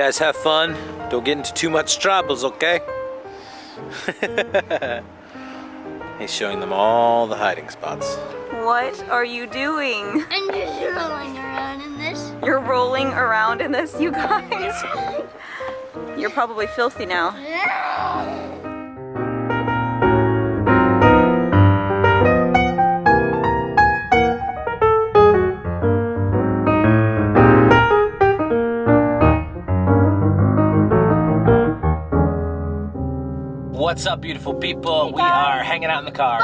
guys have fun. Don't get into too much troubles, okay? He's showing them all the hiding spots. What are you doing? I'm just rolling around in this. You're rolling around in this, you guys? You're probably filthy now. What's up, beautiful people? We are hanging out in the car.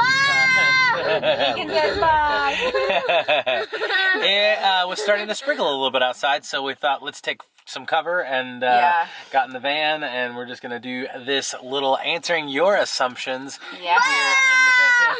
It was starting to sprinkle a little bit outside, so we thought let's take some cover and got in the van, and we're just gonna do this little answering your assumptions here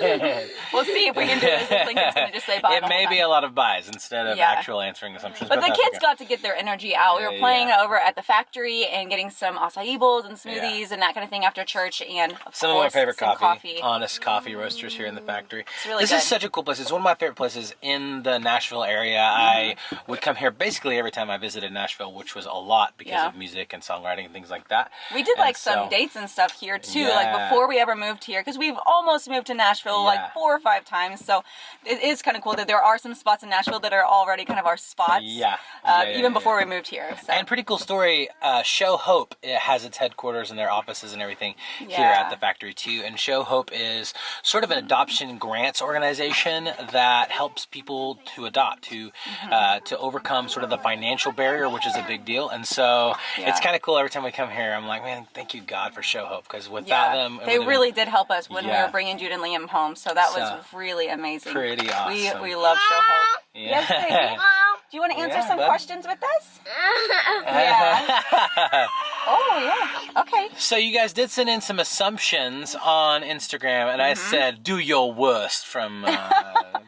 in the van. We'll see if we can do this. If Lincoln's gonna just say bye. It may be a lot of buys instead of actual answering assumptions. But the kids got to get their energy out. We were playing over at the factory and getting some acai bowls and smoothies and that kind of thing after church, and some of my favorite coffee. Honest coffee roasters here in the factory. It's really this is such a cool place. It's one of my favorite places in the Nashville area. I would come here basically every time I visited Nashville, which was a lot because of music and songwriting and things like that. We did like some dates and stuff here too, like before we ever moved here, because we've almost moved to Nashville like 4 or 5 times. So it is kind of cool that there are some spots in Nashville that are already kind of our spots. Even before we moved here. So. And pretty cool story. Show Hope, it has its headquarters and their offices and everything here at the factory too. And Show Hope is sort of an adoption grants organization that helps people to adopt, to overcome sort of the financial barrier, which is a big deal. And so it's kind of cool. Every time we come here, I'm like, man, thank you God for Show Hope, because without them, they really did help us when we were bringing Jude and Liam home. So that was really amazing. Pretty awesome. We love Show Hope. Yeah. Yes, baby. Do you want to answer some questions with us? Oh, yeah. Okay. So you guys did send in some assumptions on Instagram, and I said, do your worst from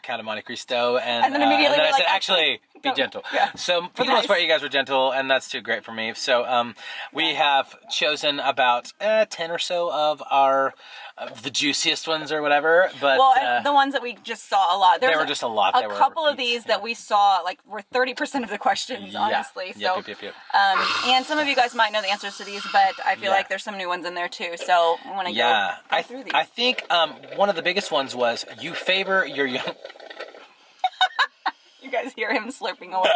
Count of Monte Cristo. And then immediately I said, actually, be gentle. Yeah. So for the most part, you guys were gentle, and that's too great for me. So we have chosen about 10 or so of our the juiciest ones or whatever. But the ones that we just saw a lot. There were just a lot. A couple of these that we saw like were 30% of the questions, honestly. So, yep. And some of you guys might know the answers to these, but I feel like there's some new ones in there too. So I want to go through these. I think one of the biggest ones was you favor your young. You guys hear him slurping away.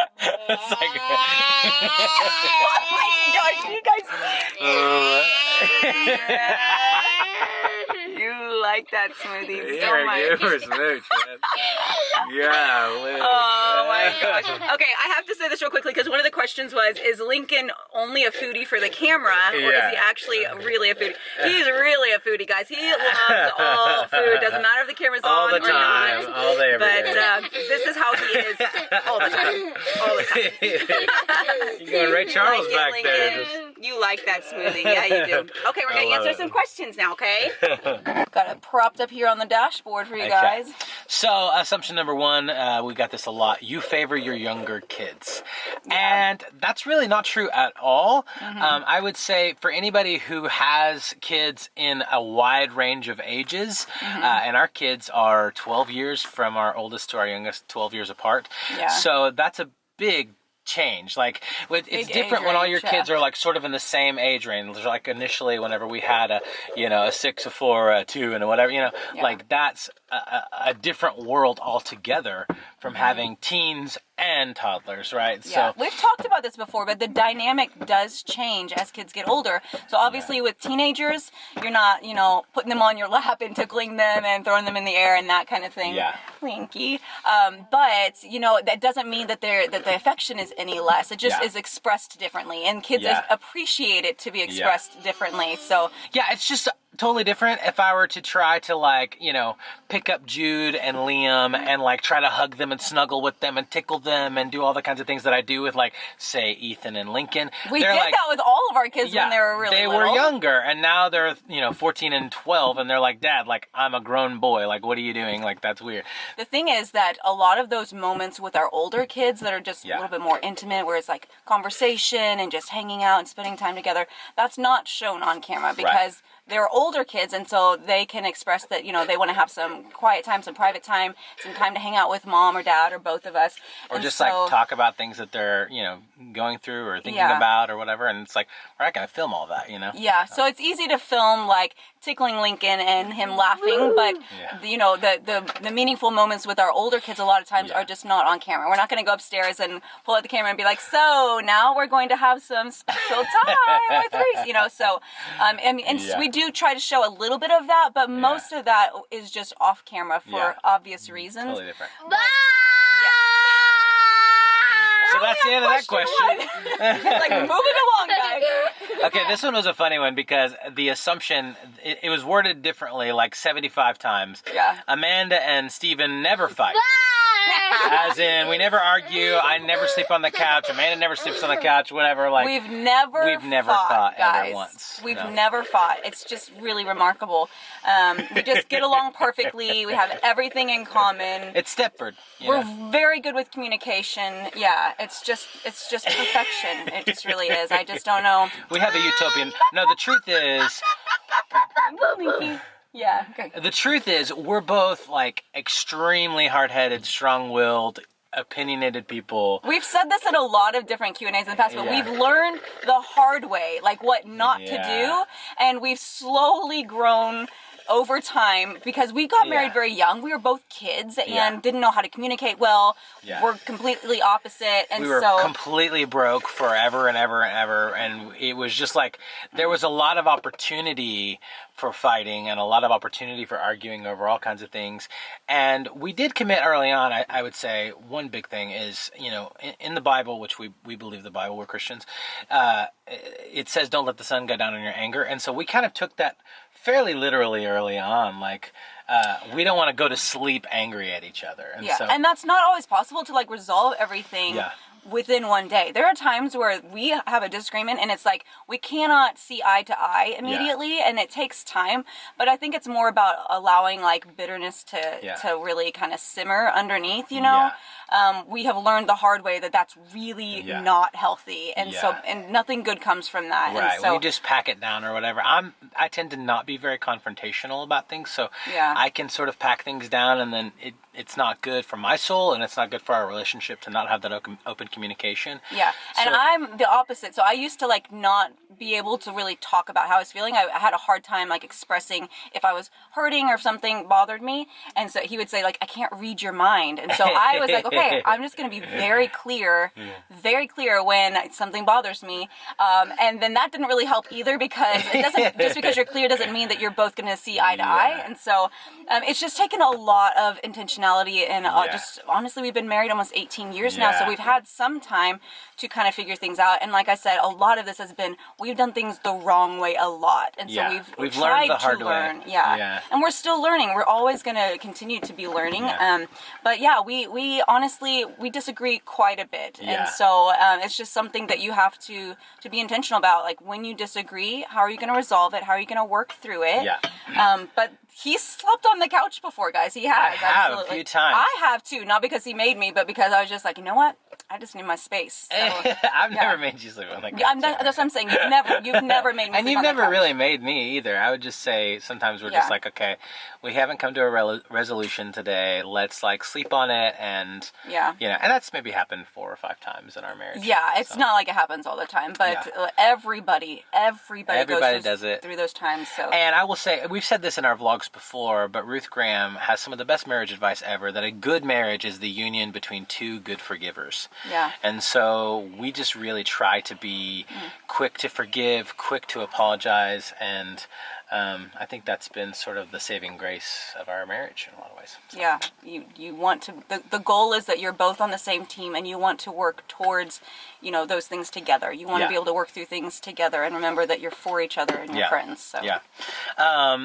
It's like, oh my gosh, you guys. You like that smoothie so much. You were smooch, man. Oh my gosh. Okay, I have to say this real quickly because one of the questions was, is Lincoln only a foodie for the camera, or is he actually really a foodie? He's really a foodie, guys. He loves all food. Doesn't matter if the camera's on or not. All day, every day. But this is how he is all the time. All the time. You're going Ray Charles back there. You like that smoothie. Yeah, you do. Okay, we're going to answer some questions now, okay? Got it propped up here on the dashboard for you guys. So, assumption number 1, we got this a lot. You favor your younger kids. And that's really not true at all. I would say for anybody who has kids in a wide range of ages, and our kids are 12 years from our oldest to our youngest, 12 years apart. So that's a big change. Like it's different when all your kids are like sort of in the same age range. Like initially whenever we had a 6, a 4, a 2 and whatever, like that's a different world altogether from having teens and toddlers, right? So we've talked about this before, but the dynamic does change as kids get older. So obviously with teenagers, you're not, putting them on your lap and tickling them and throwing them in the air and that kind of thing. Winky. But, that doesn't mean that the affection is any less. It just is expressed differently, and kids appreciate it to be expressed differently. So it's just totally different if I were to try to pick up Jude and Liam and try to hug them and snuggle with them and tickle them and do all the kinds of things that I do with say Ethan and Lincoln. We did that with all of our kids when they were really little. They were younger, and now they're 14 and 12, and they're like, Dad, I'm a grown boy. What are you doing? That's weird. The thing is that a lot of those moments with our older kids that are just a little bit more intimate, where it's conversation and just hanging out and spending time together, that's not shown on camera because they're older kids, and so they can express that, you know, they want to have some quiet time, some private time, some time to hang out with mom or dad or both of us. Or and just so, like talk about things that they're, you know, going through or thinking about or whatever. And it's like, we're not going to film all that, you know? Yeah, so it's easy to film like tickling Lincoln and him laughing, but you know, the meaningful moments with our older kids a lot of times are just not on camera. We're not going to go upstairs and pull out the camera and be like, so now we're going to have some special time with Reese, you know. So we do try to show a little bit of that, but most of that is just off camera for obvious reasons. Totally different. But, so that's the end of that question. like, moving along, guys. Okay, this one was a funny one because the assumption, it was worded differently like 75 times. Yeah. Amanda and Steven never fight. As in, we never argue. I never sleep on the couch. Amanda never sleeps on the couch. Whatever. Like we've never fought, guys. ever once. We've never fought. It's just really remarkable. We just get along perfectly. We have everything in common. It's Stepford. We're very good with communication. Yeah, it's just perfection. It just really is. I just don't know. We have a utopian. No, the truth is. Yeah. Okay. The truth is, we're both like extremely hard-headed, strong-willed, opinionated people. We've said this in a lot of different Q&As in the past, but we've learned the hard way, like what not to do, and we've slowly grown over time because we got married very young. We were both kids and didn't know how to communicate well. We're completely opposite, and we were completely broke forever and ever and ever, and it was just like there was a lot of opportunity for fighting and a lot of opportunity for arguing over all kinds of things. And we did commit early on. I would say one big thing is, you know, in the Bible, which we believe the Bible, we're Christians, it says don't let the sun go down in your anger. And so we kind of took that fairly literally early on. Like, we don't want to go to sleep angry at each other. And and that's not always possible to like resolve everything within one day. There are times where we have a disagreement and it's like we cannot see eye to eye immediately, and it takes time. But I think it's more about allowing like bitterness to really kind of simmer underneath, you know. We have learned the hard way that that's really not healthy, and so nothing good comes from that. Right. And so, we just pack it down or whatever. I tend to not be very confrontational about things, so I can sort of pack things down, and then it's not good for my soul, and it's not good for our relationship to not have that open communication. Yeah, and I'm the opposite. So I used to like not be able to really talk about how I was feeling. I had a hard time like expressing if I was hurting or if something bothered me, and so he would say like, I can't read your mind, and so I was like, okay, I'm just going to be very clear when something bothers me, and then that didn't really help either, because it doesn't just because you're clear doesn't mean that you're both going to see eye to eye, and so it's just taken a lot of intentionality, and just honestly, we've been married almost 18 years now, so we've had some time to kind of figure things out. And like I said, a lot of this has been we've done things the wrong way a lot, and so we've tried learned the hard to way. learn. And we're still learning. We're always going to continue to be learning. But we honestly we disagree quite a bit, and so it's just something that you have to be intentional about. Like when you disagree, how are you going to resolve it? How are you going to work through it? But he slept on the couch before, guys. He has. I have absolutely. a few times. I have too, not because he made me, but because I was just like, you know what? I just need my space. So, I've never made you sleep on the couch. That's what I'm saying. You've never made me and sleep you've on the never couch. really made me either. I would just say sometimes we're just like, okay, we haven't come to a resolution today. Let's like sleep on it, and you know, and that's maybe happened 4 or 5 times in our marriage. Yeah, it's not like it happens all the time, but everybody does it through those times. So, and I will say, we've said this in our vlogs before, but Ruth Graham has some of the best marriage advice ever. That a good marriage is the union between 2 good forgivers. Yeah. And so we just really try to be quick to forgive, quick to apologize, and I think that's been sort of the saving grace of our marriage in a lot of ways. So. Yeah, you want to. The goal is that you're both on the same team, and you want to work towards, you know, those things together. You want to be able to work through things together, and remember that you're for each other and your friends. So. Yeah.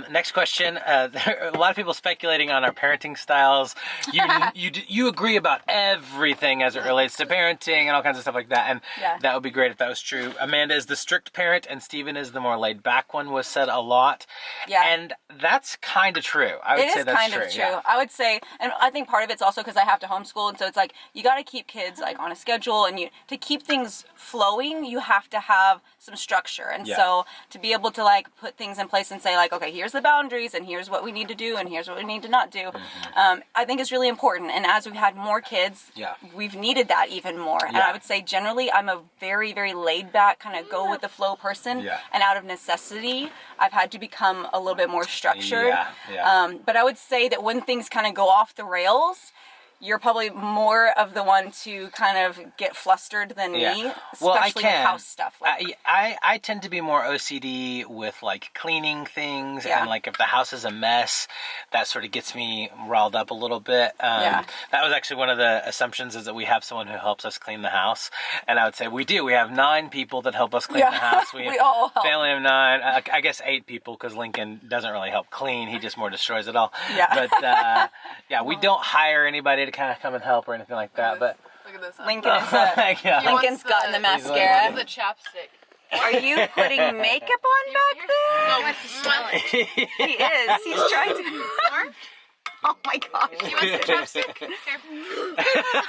Next question. There are a lot of people speculating on our parenting styles. You agree about everything as it relates to parenting and all kinds of stuff like that, and that would be great if that was true. Amanda is the strict parent, and Steven is the more laid back one. Was said a lot. lot. Yeah. And that's kind of true. I would say that's kind of true. Yeah. I would say, and I think part of it's also because I have to homeschool, and so it's like you got to keep kids like on a schedule, and to keep things flowing, you have to have some structure. And so to be able to like put things in place and say like, okay, here's the boundaries, and here's what we need to do, and here's what we need to not do, I think is really important. And as we've had more kids, we've needed that even more. And I would say generally I'm a very, very laid back, kind of go with the flow person. And out of necessity, I've had to become a little bit more structured. But I would say that when things kind of go off the rails, you're probably more of the one to kind of get flustered than me, especially with house stuff. Like, I tend to be more OCD with like cleaning things, and like if the house is a mess, that sort of gets me riled up a little bit. That was actually one of the assumptions, is that we have someone who helps us clean the house, and I would say we do. We have 9 people that help us clean the house. We all help. Family of 9. I guess 8 people, because Lincoln doesn't really help clean. He just more destroys it all. But we don't hire anybody to kind of come and help or anything like that. But look at this. Lincoln is Lincol's gotten the mascara. The chapstick. Are you putting makeup on back there? No, it's smiling. He is. He's trying to. Oh my gosh. You want some chapstick? Here.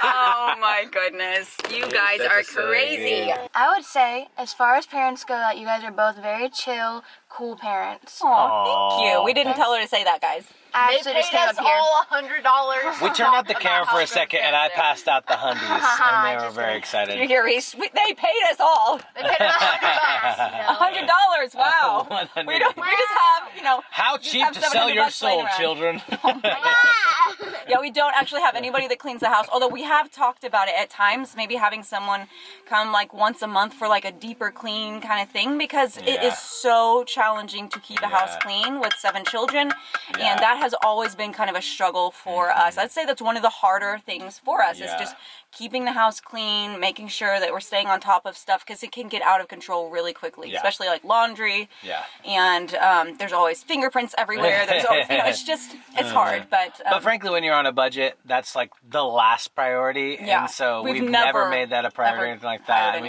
Oh my goodness. You guys are crazy. I would say, as far as parents go, that you guys are both very chill, cool parents. Oh, thank you. We didn't tell her to say that, guys. I They actually paid just came us up here. all $100. we turned off the camera for a second, and I passed out the hundies, and they were very excited. You're Reese. They paid us all. They paid us $100. $100. Wow. We just have, How just cheap have to 700 sell your bucks laying soul, around. children. Yeah, we don't actually have anybody that cleans the house, although we have talked about it at times, maybe having someone come like once a month for like a deeper clean kind of thing, because it is so challenging to keep a house clean with 7 children, and that has always been kind of a struggle for us. I'd say that's one of the harder things for us, is just keeping the house clean, making sure that we're staying on top of stuff, because it can get out of control really quickly, especially like laundry, and there's always fingerprints everywhere. There's always, it's hard, but frankly, when you're on a budget, that's like the last priority, and so we've never made that a priority or anything like that.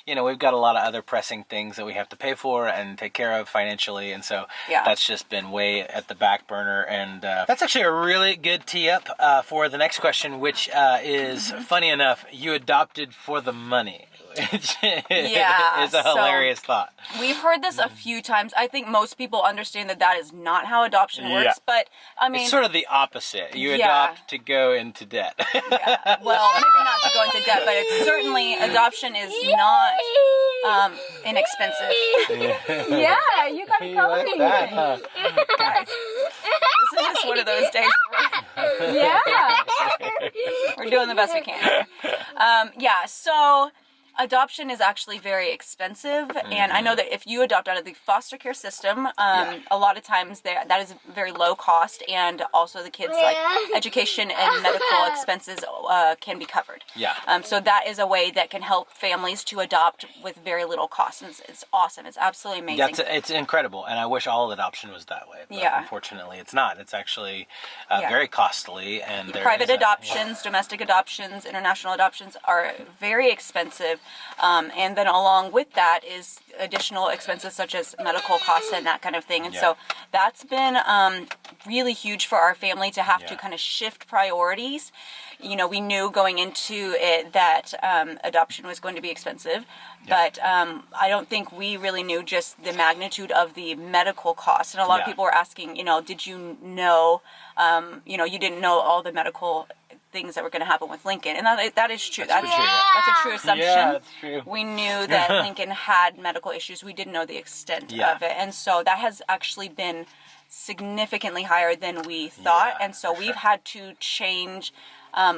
We've got a lot of other pressing things that we have to pay for and take care of financially, and so that's just been way at the back burner. And that's actually a really good tee up for the next question, which is, funny enough, you adopted for the money. Which is a hilarious thought. We've heard this a few times. I think most people understand that is not how adoption works, but I mean, it's sort of the opposite. You adopt to go into debt. Well, maybe not to go into debt, but it's certainly, adoption is not inexpensive. Yeah, you got me going. Like that, Guys, this is just one of those days where we're doing the best we can. So adoption is actually very expensive, and I know that if you adopt out of the foster care system, a lot of times that is very low cost, and also the kids' like education and medical expenses can be covered. So that is a way that can help families to adopt with very little cost, and it's awesome. It's absolutely amazing. It's incredible, and I wish all adoption was that way. But unfortunately, it's not. It's actually very costly, and private adoptions, domestic adoptions, international adoptions are very expensive. And then along with that is additional expenses such as medical costs and that kind of thing. And so that's been really huge for our family to have to kind of shift priorities. We knew going into it that adoption was going to be expensive, but I don't think we really knew just the magnitude of the medical costs. And a lot of people were asking, did you know, you didn't know all the medical things that were going to happen with Lincoln, and that is true. That's a true assumption. That's true. We knew that Lincoln had medical issues. We didn't know the extent of it, and so that has actually been significantly higher than we thought. And so we've had to change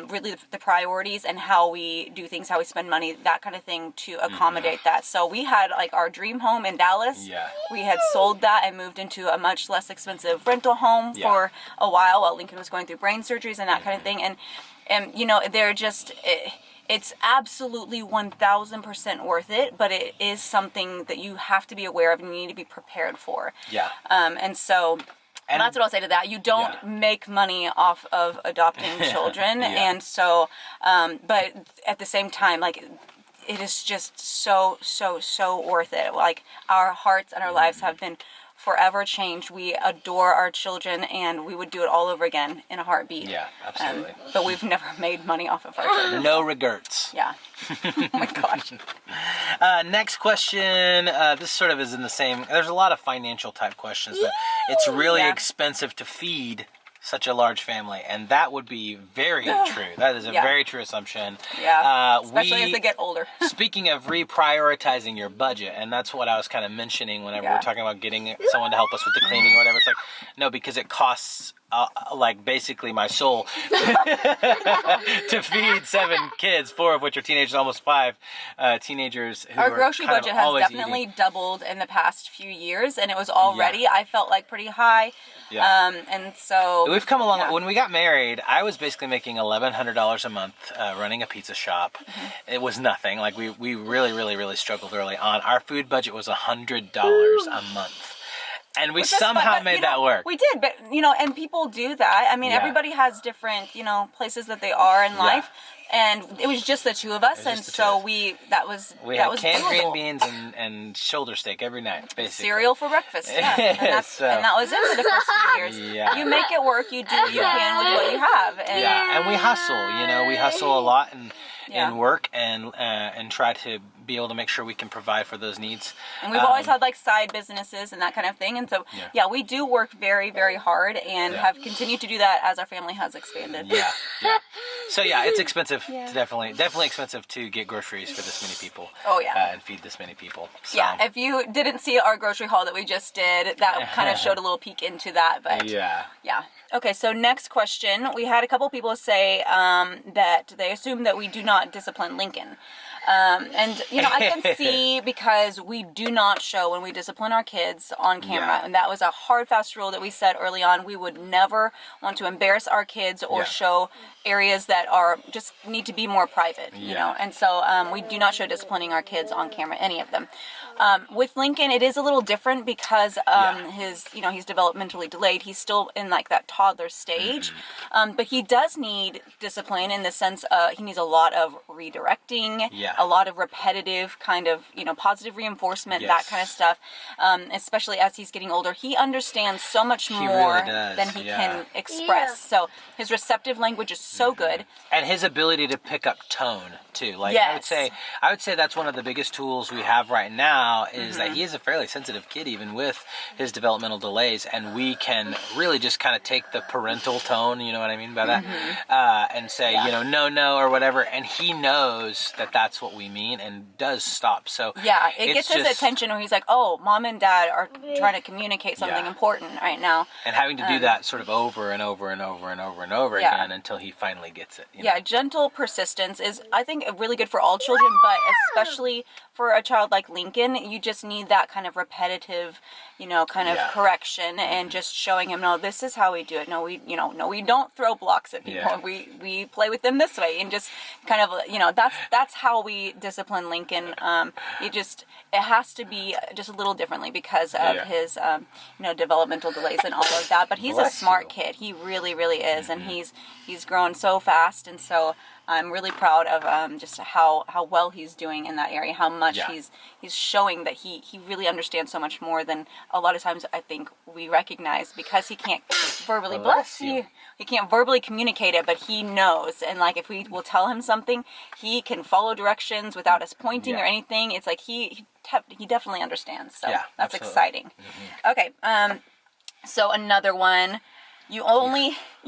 really the priorities and how we do things, how we spend money, that kind of thing, to accommodate that. So we had like our dream home in Dallas. We had sold that and moved into a much less expensive rental home for a while Lincoln was going through brain surgeries and that kind of thing. And they're just, it's absolutely 1,000% worth it, but it is something that you have to be aware of and you need to be prepared for. And that's what I'll say to that. You don't make money off of adopting children. And so, but at the same time, like, it is just so worth it. Like, our hearts and our lives have been forever changed. We adore our children, and we would do it all over again in a heartbeat. Yeah, absolutely. But we've never made money off of our children. No regrets. Yeah. Oh my gosh. Next question. This sort of is in the same. There's a lot of financial type questions, but it's really expensive to feed such a large family, and that would be very true. That is a very true assumption. Yeah. Especially as they get older. Speaking of reprioritizing your budget, and that's what I was kind of mentioning whenever we're talking about getting someone to help us with the cleaning or whatever. It's like, no, because it costs like basically my soul to feed 7 kids, 4 of which are teenagers, almost 5 teenagers. Who Our are grocery kind of budget has always definitely eating. doubled in the past few years, and it was already, I felt like, pretty high. Yeah. And so We've come along. When we got married, I was basically making $1,100 a month running a pizza shop. It was nothing. Like we really struggled early on. Our food budget was $100 a month. And we somehow made that work. We did, but and people do that. I mean, everybody has different, places that they are in life, and it was just the two of us, and so we had canned doable. green beans and shoulder steak every night, basically. Cereal for breakfast, and that was it for the first few years. Yeah. You make it work. You do what you can with what you have, and we hustle. We hustle a lot and work and try to be able to make sure we can provide for those needs. And we've always had like side businesses and that kind of thing. And so, we do work very, very hard and have continued to do that as our family has expanded. Yeah. So it's expensive. It's definitely expensive to get groceries for this many people. Oh yeah. And feed this many people. So. Yeah. If you didn't see our grocery haul that we just did, that kind of showed a little peek into that. But yeah. Okay, so next question. We had a couple people say that they assume that we do not discipline Lincoln. And I can see, because we do not show when we discipline our kids on camera, and that was a hard, fast rule that we set early on. We would never want to embarrass our kids or show areas that are just need to be more private, and so we do not show disciplining our kids on camera, any of them. With Lincoln, it is a little different because his, he's developmentally delayed. He's still in like that toddler stage, but he does need discipline in the sense he needs a lot of redirecting, a lot of repetitive kind of, positive reinforcement, that kind of stuff, especially as he's getting older. He understands so much more than he can express. So his receptive language is so good. And his ability to pick up tone too. Like I would say that's one of the biggest tools we have right now is that he is a fairly sensitive kid even with his developmental delays, and we can really just kind of take the parental tone, you know what I mean by that, and say, no, or whatever, and he knows that that's what we mean and does stop. So it gets his attention where he's like, oh, mom and dad are trying to communicate something important right now. And having to do that sort of over and over and over and over and over again until he finally gets it. Gentle persistence is, I think, really good for all children, but especially for a child like Lincoln, you just need that kind of repetitive, kind of correction and just showing him, no, this is how we do it. No, we don't throw blocks at people. We play with them this way, and just kind of, that's how we discipline Lincoln. It has to be just a little differently because of his, developmental delays and all of that. But he's a smart kid. He really, really is, and he's grown so fast, and so I'm really proud of just how well he's doing in that area, how much he's showing that he really understands so much more than a lot of times I think we recognize, because he can't verbally he can't verbally communicate it, but he knows. And like if we will tell him something, he can follow directions without us pointing or anything. It's like he definitely understands. So that's exciting. Okay, so another one. You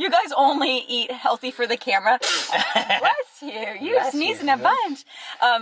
guys only eat healthy for the camera. Bless you. You're sneezing a bunch.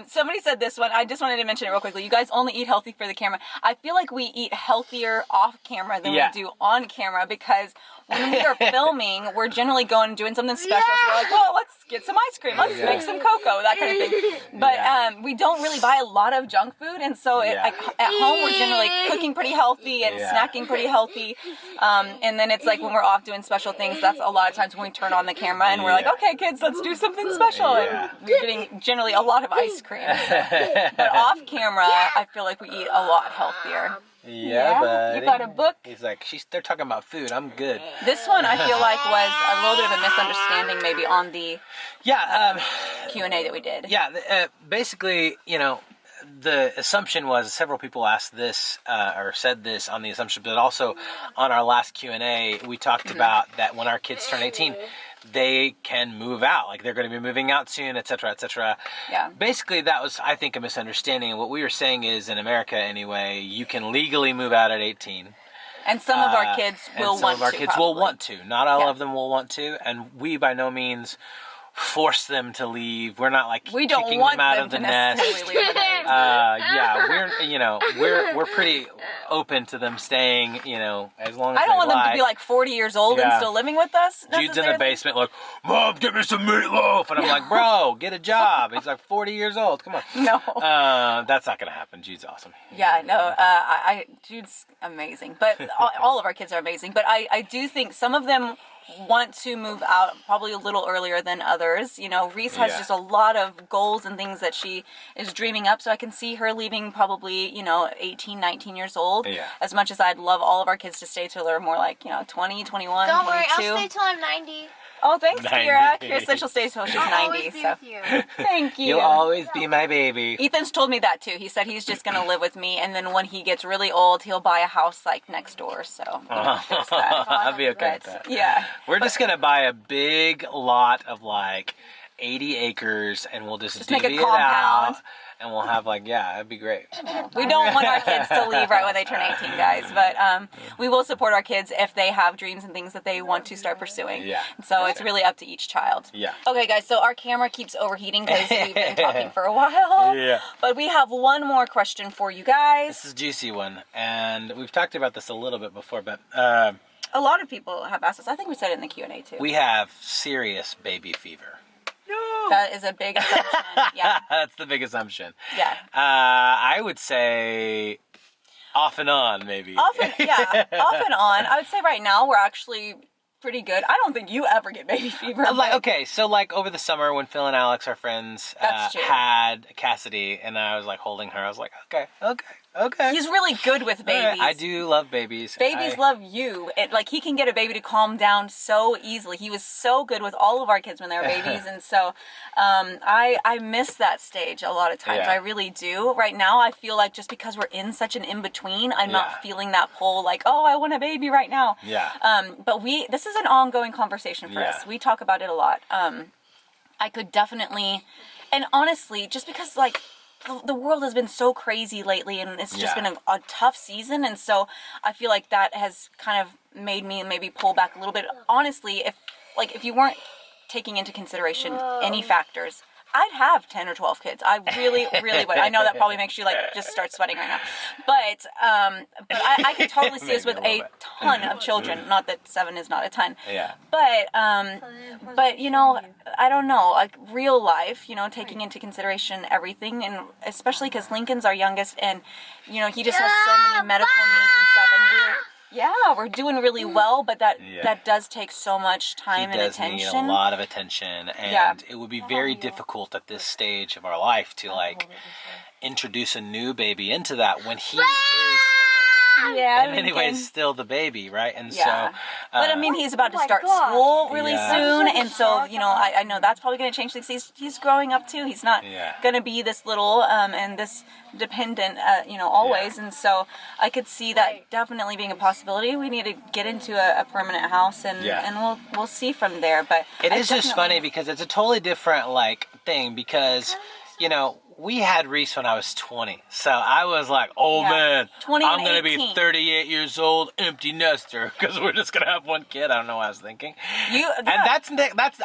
Somebody said this one. I just wanted to mention it real quickly. You guys only eat healthy for the camera. I feel like we eat healthier off camera than we do on camera, because when we are filming, we're generally going and doing something special. So we're like, well, let's get some ice cream. Let's make some cocoa, that kind of thing. But we don't really buy a lot of junk food. And so at home, we're generally cooking pretty healthy and snacking pretty healthy. And then it's like when we're off doing special things, that's a lot of times when we turn on the camera and we're like, okay, kids, let's do something special. And we're getting generally a lot of ice cream. But off camera, I feel like we eat a lot healthier. Yeah, buddy. You got a book? He's like, they're talking about food. I'm good. This one I feel like was a little bit of a misunderstanding maybe on the Q&A that we did. Yeah, basically, the assumption was several people asked this or said this on the assumption, but also on our last Q&A, we talked about that when our kids turn 18, they can move out. Like they're going to be moving out soon, et cetera, et cetera. Yeah. Basically, that was, I think, a misunderstanding. And what we were saying is, in America anyway, you can legally move out at 18. And some of our kids will want to. Some of our kids probably. will want to. Not all of them will want to. And we, by no means, force them to leave. We're not like we don't kicking want them out of the nest. We're pretty open to them staying, as long as I don't want like. them to be like 40 years old and still living with us. Jude's in the basement like, Mom, give me some meatloaf. And I'm like, bro, get a job. He's like 40 years old. Come on. No. That's not going to happen. Jude's awesome. Yeah, no, Jude's amazing. But all of our kids are amazing. But I do think some of them want to move out probably a little earlier than others. Reese has just a lot of goals and things that she is dreaming up, so I can see her leaving probably 18, 19 years old. As much as I'd love all of our kids to stay till they're more like 20, 21, Don't 22. worry, I'll stay till I'm 90. Oh, thanks, 90. Kira. Kira said she'll stay till she's 90. I'll always be So with you. thank you. You'll always be my baby. Ethan's told me that too. He said he's just going to live with me, and then when he gets really old, he'll buy a house like next door. So there's that. I'll be okay with that. Yeah. We're just going to buy a big lot of like 80 acres and we'll just make a divvy it compound. out. And we'll have that'd be great. We don't want our kids to leave right when they turn 18, guys. But we will support our kids if they have dreams and things that they want to start pursuing. Yeah. So it's really up to each child. Yeah. Okay, guys. So our camera keeps overheating because we've been talking for a while. Yeah. But we have one more question for you guys. This is a juicy one. And we've talked about this a little bit before, but A lot of people have asked us. I think we said it in the Q&A too. we have serious baby fever. That is a big assumption. Yeah. That's the big assumption. Yeah. I would say off and on, maybe. Off and on. I would say right now we're actually pretty good. I don't think you ever get baby fever. So over the summer when Phil and Alex, our friends, had Cassidy, and I was like holding her, I was like, okay. He's really good with babies. I do love babies. Babies love you. He can get a baby to calm down so easily. He was so good with all of our kids when they were babies, and so I miss that stage a lot of times. Yeah. I really do. Right now, I feel like just because we're in such an in-between, I'm not feeling that pull like, oh, I want a baby right now. Yeah. But this is an ongoing conversation for us. We talk about it a lot. I could definitely, and honestly, just because the world has been so crazy lately and it's just been a tough season, and so I feel like that has kind of made me maybe pull back a little bit. Honestly, if you weren't taking into consideration any factors, I'd have 10 or 12 kids. I really, really would. I know that probably makes you just start sweating right now. But I can totally see us with a ton of children. Not that 7 is not a ton. Yeah. But I don't know, real life, taking into consideration everything, and especially because Lincoln's our youngest, and, he just has so many medical needs and stuff, and we're doing really well, but that does take so much time and attention. He does need a lot of attention, and it would be very difficult at this stage of our life to introduce a new baby into that when he is in many ways still the baby, right? And so but I mean, he's about to start school really soon, and so I know that's probably going to change things. He's growing up too. He's not going to be this little and this dependent always, and so I could see that definitely being a possibility. We need to get into a permanent house, and we'll see from there. But it is just funny because it's a totally different thing, because we had Reese when I was 20. So I was like, man, I'm going to be 38 years old, empty nester, because we're just going to have one kid. I don't know what I was thinking. And that's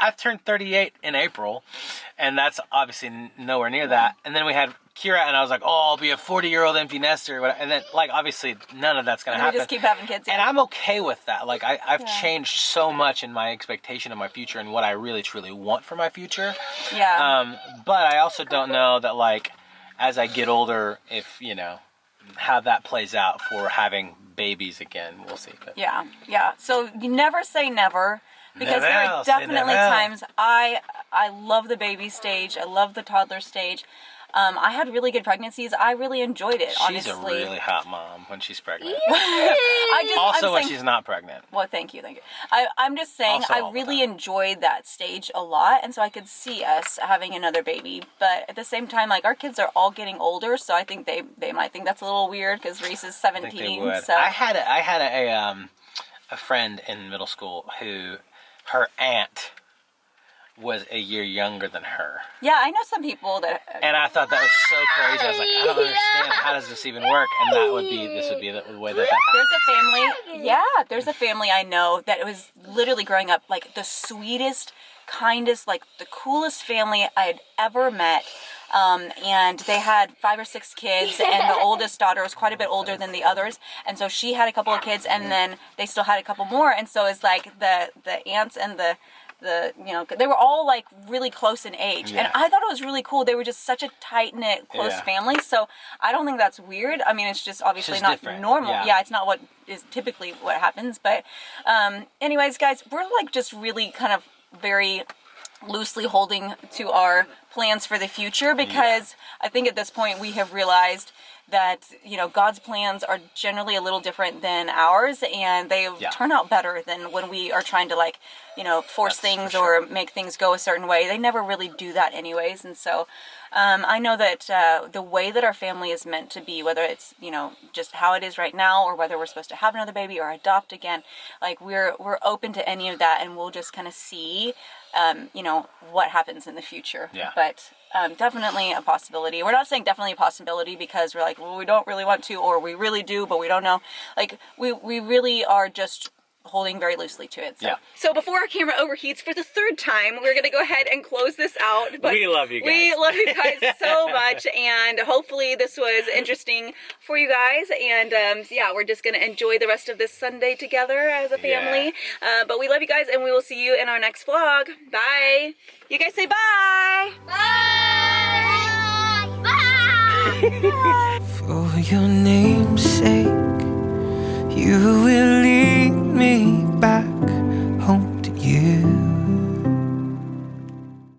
I've turned 38 in April, and that's obviously nowhere near that. And then we had Kira, and I was like, I'll be a 40-year-old empty nester. And then, obviously, none of that's going to happen. We just keep having kids. And I'm okay with that. I've changed so much in my expectation of my future and what I really, truly want for my future. Yeah. But I also don't know that, as I get older, if, how that plays out for having babies again. We'll see. But. Yeah. So you never say never. Because there are definitely times I love the baby stage. I love the toddler stage. I had really good pregnancies. I really enjoyed it, She's honestly. a really hot mom when she's pregnant. I'm When saying, she's not pregnant. well, thank you. I'm just saying Also all I the really time. enjoyed that stage a lot, and so I could see us having another baby. But at the same time, like, our kids are all getting older, so I think they might think that's a little weird because Reese is 17. I think they would. So I had a friend in middle school who her aunt was a year younger than her. yeah, I know some people that. And I thought that was so crazy. I was like, I don't understand. How does this even work? And this would be the way that happens. There's a family I know that was literally growing up like the sweetest, kindest, like the coolest family I had ever met. And they had 5 or 6 kids, and the oldest daughter was quite a bit older than the others, and so she had a couple of kids, and then they still had a couple more, and so it's like the aunts and the they were all like really close in age, and I thought it was really cool. They were just such a tight-knit, close family, so I don't think that's weird. I mean, it's just obviously It's not different. normal. Yeah. It's not what is typically what happens, but anyways, guys, we're like just really kind of very loosely holding to our plans for the future, because I think at this point we have realized that God's plans are generally a little different than ours, and they turn out better than when we are trying to force things or make things go a certain way. They never really do that anyways, and so I know that the way that our family is meant to be, whether it's just how it is right now, or whether we're supposed to have another baby or adopt again, like we're open to any of that, and we'll just kind of see what happens in the future. But definitely a possibility. We're not saying definitely a possibility because we're like, well, we don't really want to, or we really do, but we don't know. Like we really are just holding very loosely to it. So before our camera overheats for the 3rd time, we're going to go ahead and close this out. But we love you guys. We love you guys so much, and hopefully this was interesting for you guys. And we're just going to enjoy the rest of this Sunday together as a family. But we love you guys, and we will see you in our next vlog. Bye. You guys say bye. Bye. Bye. For your name's sake, you will lead me